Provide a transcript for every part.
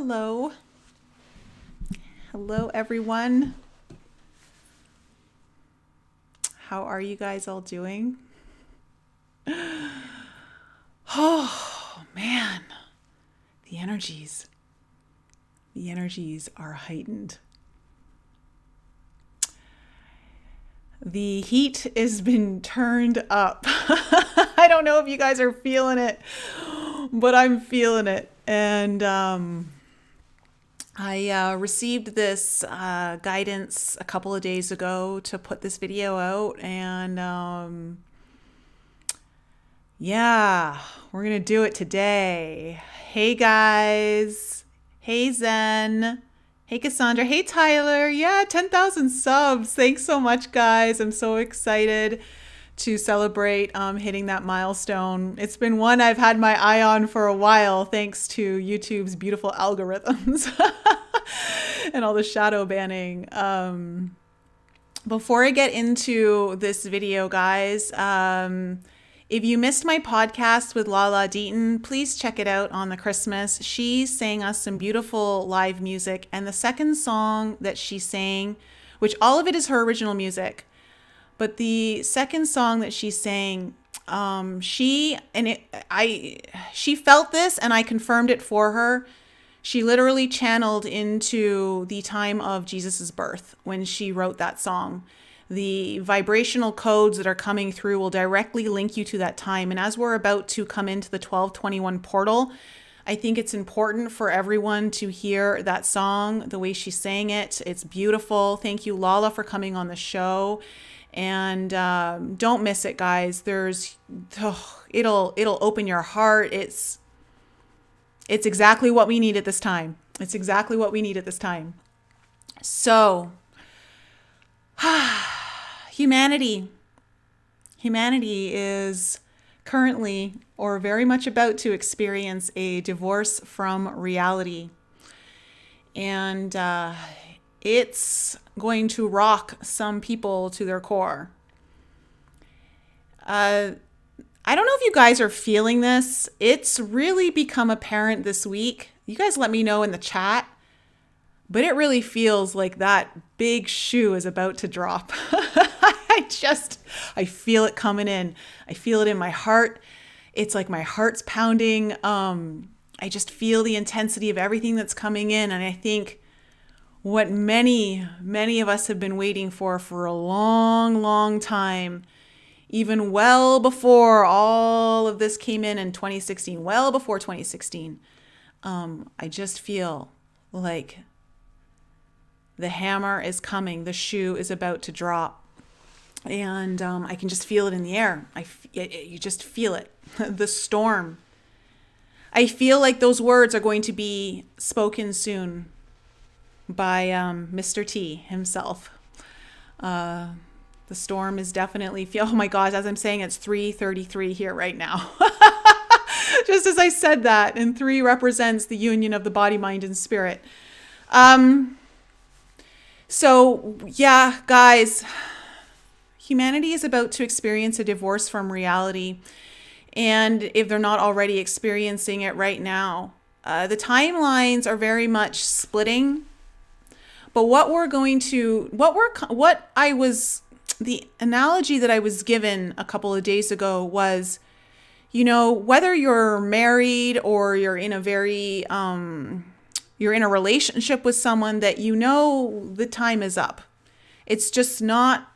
Hello. Hello, everyone. How are you guys all doing? Oh, man. The energies are heightened. The heat has been turned up. I don't know if you guys are feeling it, but I'm feeling it. And I received this guidance a couple of days ago to put this video out. And yeah, we're going to do it today. Hey, guys. Hey, Zen. Hey, Cassandra. Hey, Tyler. Yeah, 10,000 subs. Thanks so much, guys. I'm so excited to celebrate hitting that milestone. It's been one I've had my eye on for a while, thanks to YouTube's beautiful algorithms and all the shadow banning. Before I get into this video, guys, if you missed my podcast with Lala Deaton, please check it out on the Christmas. She sang us some beautiful live music, and the second song that she sang, which all of it is her original music, but the second song that she sang, she felt this, and I confirmed it for her. She literally channeled into the time of Jesus's birth when she wrote that song. The vibrational codes that are coming through will directly link you to that time. And as we're about to come into the 1221 portal, I think it's important for everyone to hear that song, the way she sang it. It's beautiful. Thank you, Lala, for coming on the show. And don't miss it, guys. It'll open your heart. It's exactly what we need at this time. It's exactly what we need at this time. So, humanity is currently or very much about to experience a divorce from reality. And it's going to rock some people to their core. I don't know if you guys are feeling this. It's really become apparent this week. You guys let me know in the chat. But it really feels like that big shoe is about to drop. I feel it coming in. I feel it in my heart. It's like my heart's pounding. I just feel the intensity of everything that's coming in. And I think what many of us have been waiting for a long, long time, even well before all of this came in 2016, well before 2016, I just feel like the hammer is coming. The shoe is about to drop. And I can just feel it in the air. You just feel it. The storm. I feel like those words are going to be spoken soon by Mr. T himself. The storm is definitely, oh my gosh, as I'm saying, it's 3:33 here right now. Just as I said that, and 3 represents the union of the body, mind, and spirit. So yeah, guys, humanity is about to experience a divorce from reality. And if they're not already experiencing it right now, the timelines are very much splitting. But the analogy that I was given a couple of days ago was, whether you're married or you're in a you're in a relationship with someone that the time is up. It's just not,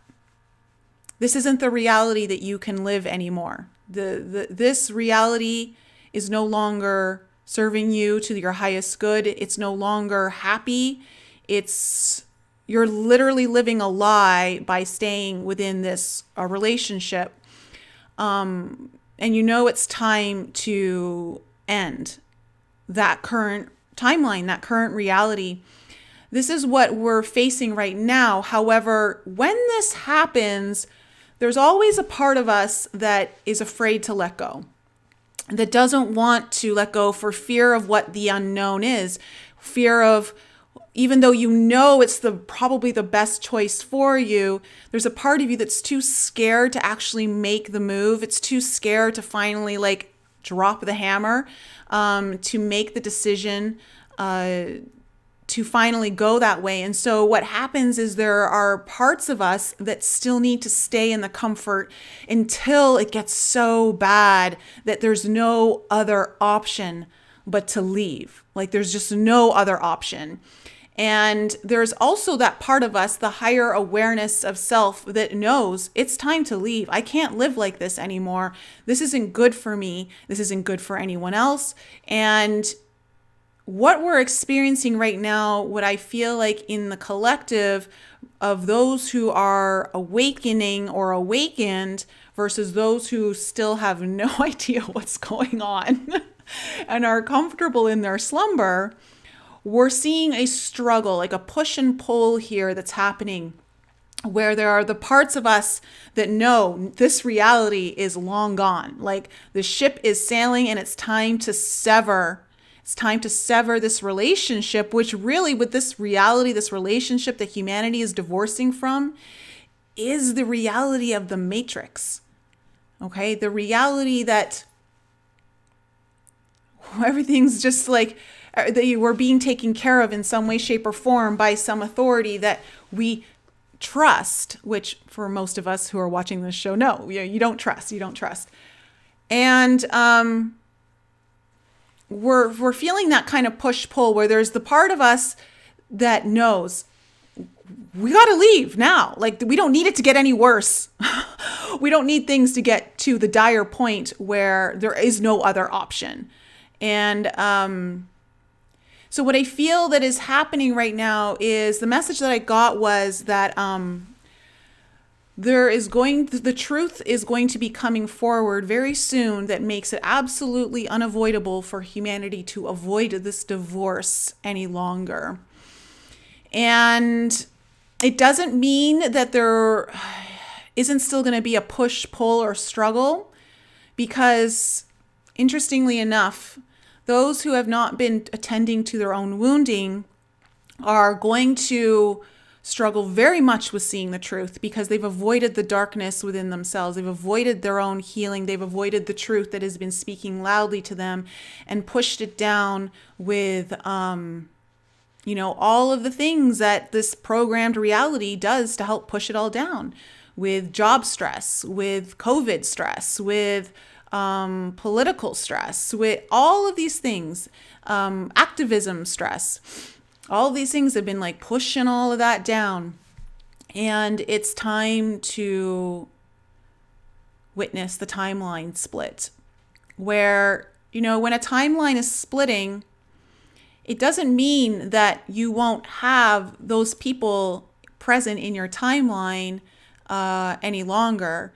this isn't the reality that you can live anymore. This reality is no longer serving you to your highest good. It's no longer happy. You're literally living a lie by staying within this relationship. And it's time to end that current timeline, that current reality. This is what we're facing right now. However, when this happens, there's always a part of us that is afraid to let go, that doesn't want to let go for fear of what the unknown is, fear of, even though it's probably the best choice for you, there's a part of you that's too scared to actually make the move. It's too scared to finally drop the hammer, to make the decision, to finally go that way. And so what happens is there are parts of us that still need to stay in the comfort until it gets so bad that there's no other option but to leave. Like there's just no other option. And there's also that part of us, the higher awareness of self, that knows it's time to leave. I can't live like this anymore. This isn't good for me. This isn't good for anyone else. And what we're experiencing right now, what I feel like in the collective of those who are awakening or awakened versus those who still have no idea what's going on and are comfortable in their slumber, we're seeing a struggle, like a push and pull here that's happening, where there are the parts of us that know this reality is long gone. Like the ship is sailing and it's time to sever. It's time to sever this relationship, which really with this reality, this relationship that humanity is divorcing from, is the reality of the matrix. Okay? The reality that everything's just like that we're being taken care of in some way, shape, or form by some authority that we trust, which for most of us who are watching this show, no, you don't trust. You don't trust. And we're feeling that kind of push-pull where there's the part of us that knows we got to leave now. Like we don't need it to get any worse. We don't need things to get to the dire point where there is no other option. And so what I feel that is happening right now is the message that I got was that the truth is going to be coming forward very soon that makes it absolutely unavoidable for humanity to avoid this divorce any longer. And it doesn't mean that there isn't still going to be a push, pull, or struggle, because interestingly enough, those who have not been attending to their own wounding are going to struggle very much with seeing the truth because they've avoided the darkness within themselves. They've avoided their own healing. They've avoided the truth that has been speaking loudly to them and pushed it down with, all of the things that this programmed reality does to help push it all down, with job stress, with COVID stress, with political stress, with all of these things, activism stress. All of these things have been like pushing all of that down. And it's time to witness the timeline split, where, when a timeline is splitting, it doesn't mean that you won't have those people present in your timeline any longer.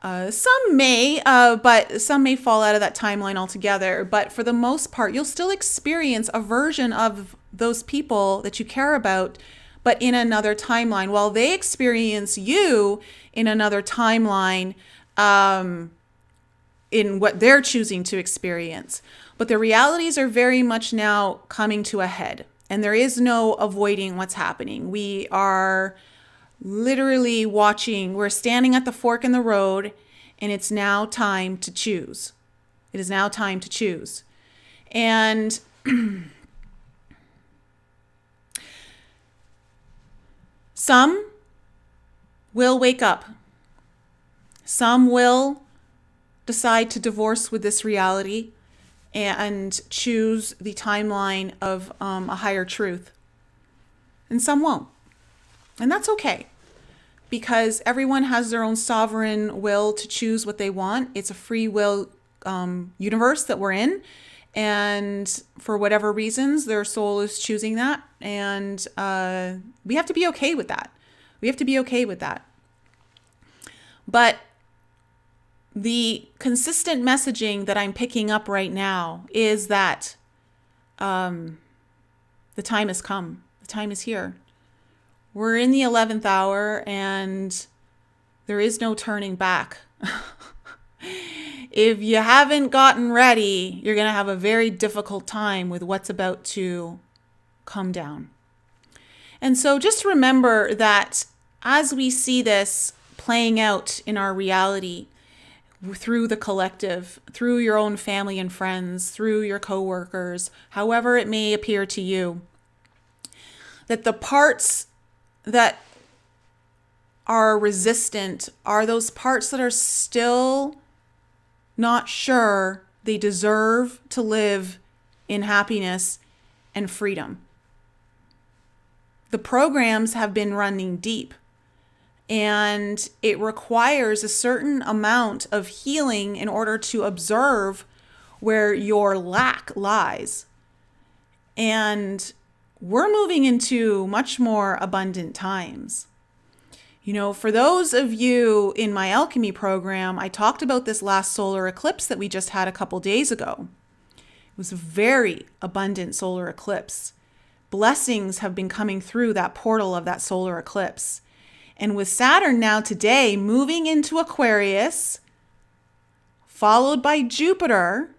Some may, but some may fall out of that timeline altogether. But for the most part, you'll still experience a version of those people that you care about, but in another timeline, while they experience you in another timeline, in what they're choosing to experience. But the realities are very much now coming to a head, and there is no avoiding what's happening. We are literally watching. We're standing at the fork in the road, and it's now time to choose. It is now time to choose. And some will wake up. Some will decide to divorce with this reality and choose the timeline of a higher truth. And some won't. And that's okay, because everyone has their own sovereign will to choose what they want. It's a free will universe that we're in. And for whatever reasons, their soul is choosing that. And we have to be okay with that. We have to be okay with that. But the consistent messaging that I'm picking up right now is that the time has come. The time is here. We're in the 11th hour, and there is no turning back. If you haven't gotten ready, you're going to have a very difficult time with what's about to come down. And so just remember that as we see this playing out in our reality, through the collective, through your own family and friends, through your coworkers, however it may appear to you, that the parts that are resistant are those parts that are still not sure they deserve to live in happiness and freedom. The programs have been running deep, and it requires a certain amount of healing in order to observe where your lack lies. And we're moving into much more abundant times. You know, for those of you in my alchemy program, I talked about this last solar eclipse that we just had a couple days ago. It was a very abundant solar eclipse. Blessings have been coming through that portal of that solar eclipse. And with Saturn now today moving into Aquarius, followed by Jupiter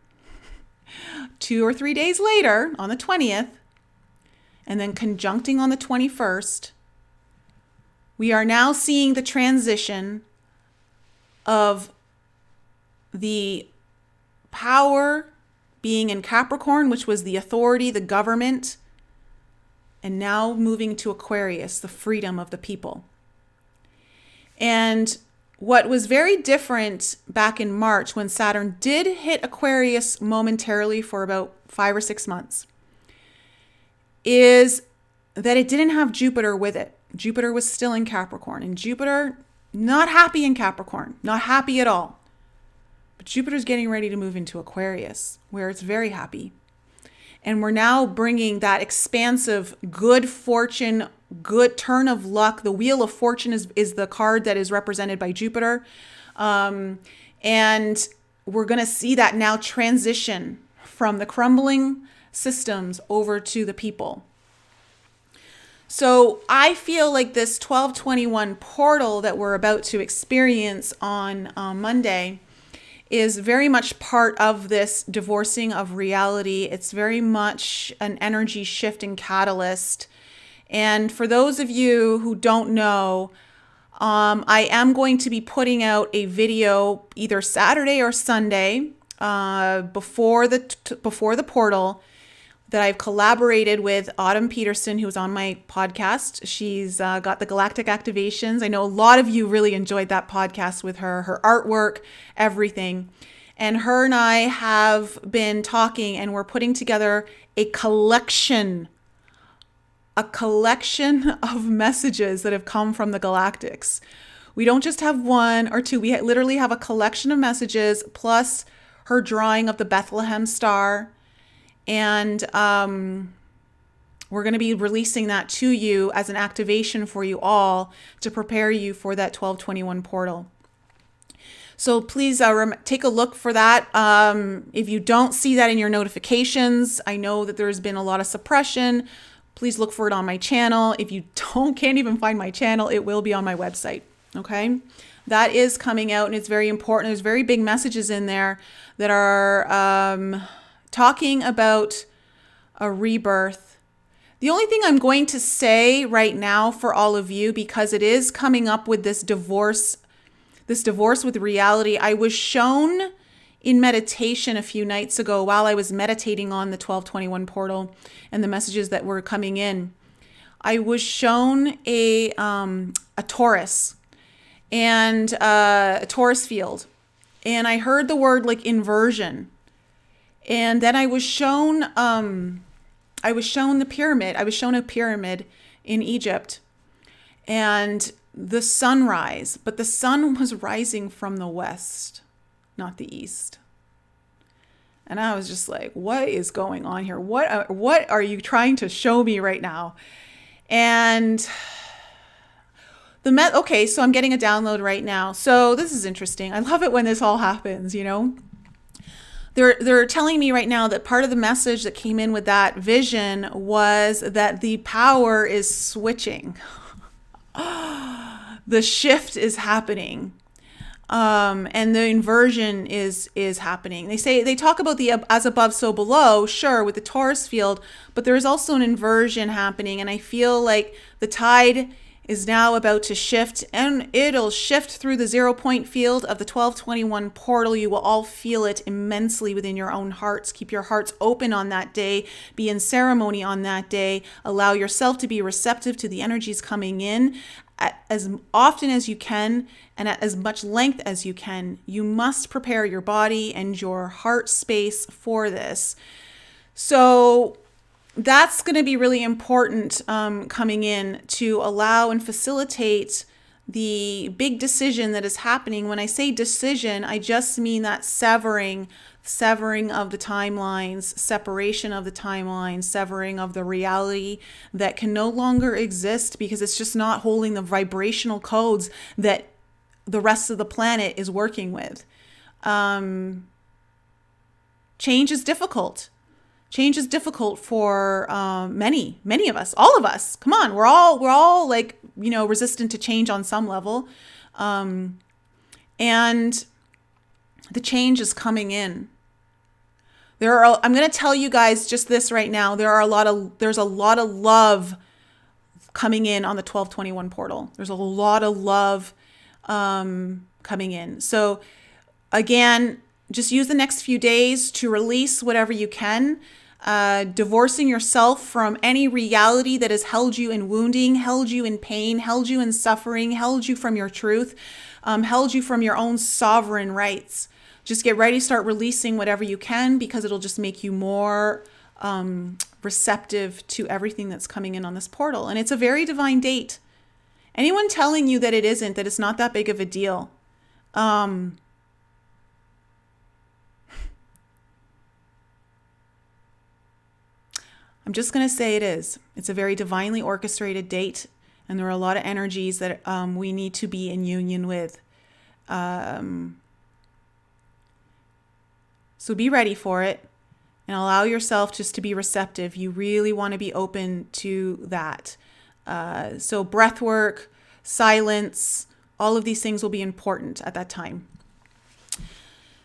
2 or 3 days later on the 20th, and then conjuncting on the 21st, we are now seeing the transition of the power being in Capricorn, which was the authority, the government, and now moving to Aquarius, the freedom of the people. And what was very different back in March when Saturn did hit Aquarius momentarily for about 5 or 6 months is that it didn't have Jupiter with it. Jupiter was still in Capricorn, and Jupiter not happy in Capricorn, not happy at all. But Jupiter's getting ready to move into Aquarius, where it's very happy. And we're now bringing that expansive good fortune, good turn of luck. The Wheel of Fortune is the card that is represented by Jupiter. And we're going to see that now transition from the crumbling systems over to the people. So I feel like this 1221 portal that we're about to experience on Monday is very much part of this divorcing of reality. It's very much an energy shift and catalyst. And for those of you who don't know, I am going to be putting out a video either Saturday or Sunday before the portal that I've collaborated with Autumn Peterson, who's on my podcast. She's got the Galactic Activations. I know a lot of you really enjoyed that podcast with her artwork, everything. And her and I have been talking, and we're putting together a collection of messages that have come from the Galactics. We don't just have one or two. We literally have a collection of messages plus her drawing of the Bethlehem star. And we're going to be releasing that to you as an activation for you all to prepare you for that 1221 portal. So please take a look for that. If you don't see that in your notifications, I know that there's been a lot of suppression. Please look for it on my channel. If you can't even find my channel, it will be on my website. Okay? That is coming out, and it's very important. There's very big messages in there that are talking about a rebirth. The only thing I'm going to say right now for all of you, because it is coming up with this divorce with reality. I was shown in meditation a few nights ago while I was meditating on the 1221 portal and the messages that were coming in. I was shown a Taurus and a Taurus field, and I heard the word like inversion. And then I was shown the pyramid. I was shown a pyramid in Egypt and the sunrise, but the sun was rising from the west, not the east. And I was just like, what is going on here? What are you trying to show me right now? And okay, so I'm getting a download right now. So this is interesting. I love it when this all happens, you know? They're telling me right now that part of the message that came in with that vision was that the power is switching. The shift is happening. And the inversion is happening. They talk about the as above, so below, sure, with the Taurus field, but there is also an inversion happening. And I feel like the tide is now about to shift, and it'll shift through the 0 point field of the 1221 portal. You will all feel it immensely within your own hearts. Keep your hearts open on that day. Be in ceremony on that day. Allow yourself to be receptive to the energies coming in as often as you can and at as much length as you can. You must prepare your body and your heart space for this. So that's going to be really important coming in to allow and facilitate the big decision that is happening. When I say decision, I just mean that severing of the timelines, separation of the timelines, severing of the reality that can no longer exist because it's just not holding the vibrational codes that the rest of the planet is working with. Change is difficult. Change is difficult for many of us, all of us. Come on, we're all like, resistant to change on some level. And the change is coming in. I'm going to tell you guys just this right now. There's a lot of love coming in on the 1221 portal. There's a lot of love coming in. So again, just use the next few days to release whatever you can, divorcing yourself from any reality that has held you in wounding, held you in pain, held you in suffering, held you from your truth, held you from your own sovereign rights. Just get ready, start releasing whatever you can, because it'll just make you more receptive to everything that's coming in on this portal. And it's a very divine date. Anyone telling you that it isn't, that it's not that big of a deal, I'm just going to say it is. It's a very divinely orchestrated date, and there are a lot of energies that we need to be in union with. So be ready for it and allow yourself just to be receptive. You really want to be open to that. So breath work, silence, all of these things will be important at that time.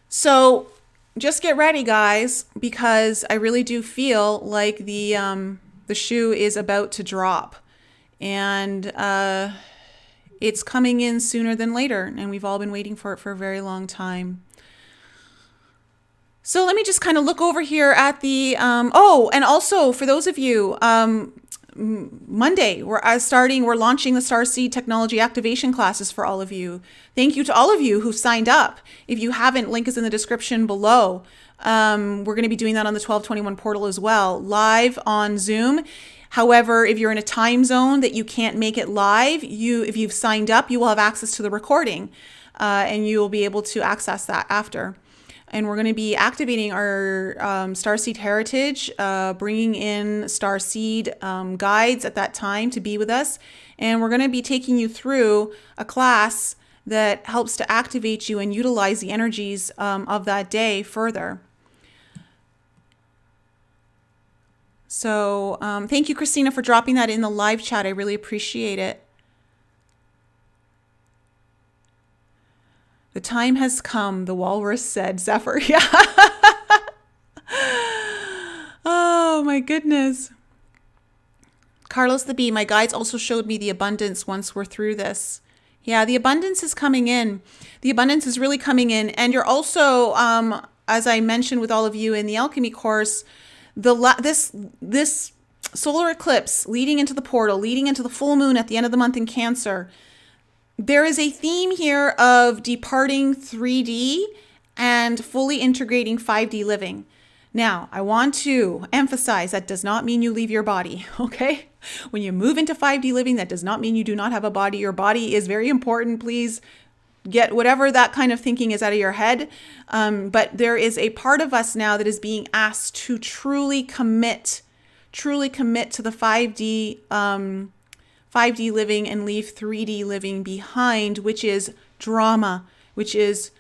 So just get ready, guys, because I really do feel like the shoe is about to drop, and it's coming in sooner than later, and we've all been waiting for it for a very long time. So let me just kind of look over here at the and also for those of you, Monday we're launching the Starseed technology activation classes for all of you. Thank you to all of you who signed up. If you haven't, link is in the description below. We're going to be doing that on the 1221 portal as well, live on Zoom. However, if you're in a time zone that you can't make it live, if you've signed up, you will have access to the recording, and you will be able to access that after. And we're going to be activating our Starseed heritage, bringing in Starseed guides at that time to be with us. And we're going to be taking you through a class that helps to activate you and utilize the energies of that day further. So thank you, Christina, for dropping that in the live chat. I really appreciate it. The time has come, the walrus said, Zephyr. Yeah. Oh, my goodness. Carlos the Bee, my guides also showed me the abundance once we're through this. Yeah, the abundance is coming in. The abundance is really coming in. And you're also, as I mentioned with all of you in the alchemy course, this solar eclipse leading into the portal, leading into the full moon at the end of the month in Cancer, there is a theme here of departing 3D and fully integrating 5D living. Now, I want to emphasize that does not mean you leave your body, okay? When you move into 5D living, that does not mean you do not have a body. Your body is very important. Please get whatever that kind of thinking is out of your head. But there is a part of us now that is being asked to truly commit to the 5D living and leave 3D living behind, which is drama, which is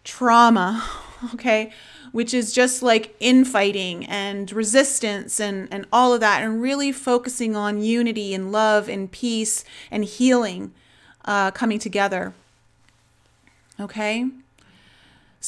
trauma, okay? Which is just like infighting and resistance and all of that, and really focusing on unity and love and peace and healing coming together, okay?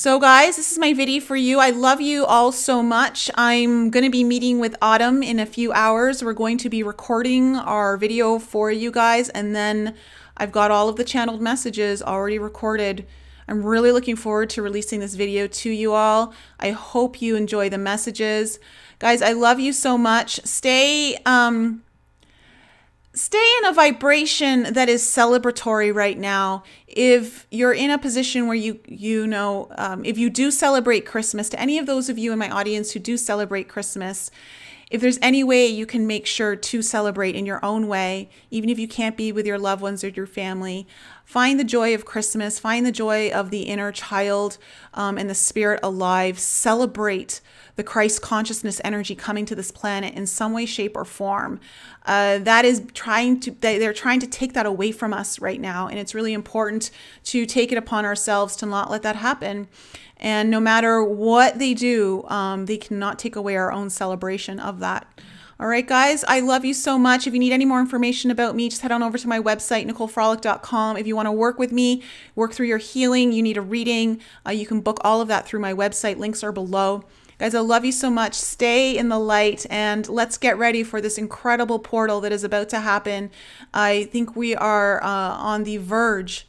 So guys, this is my video for you. I love you all so much. I'm going to be meeting with Autumn in a few hours. We're going to be recording our video for you guys, and then I've got all of the channeled messages already recorded. I'm really looking forward to releasing this video to you all. I hope you enjoy the messages. Guys, I love you so much. Stay in a vibration that is celebratory right now. If you're in a position where if you do celebrate Christmas, to any of those of you in my audience who do celebrate Christmas, if there's any way you can make sure to celebrate in your own way, even if you can't be with your loved ones or your family, find the joy of Christmas, find the joy of the inner child and the spirit alive. Celebrate the Christ consciousness energy coming to this planet in some way, shape, or form. They're trying to take that away from us right now, and it's really important to take it upon ourselves to not let that happen. And no matter what they do, they cannot take away our own celebration of that. All right, guys, I love you so much. If you need any more information about me, just head on over to my website, NicoleFrolick.com. If you want to work with me, work through your healing, you need a reading, you can book all of that through my website. Links are below. Guys, I love you so much. Stay in the light, and let's get ready for this incredible portal that is about to happen. I think we are on the verge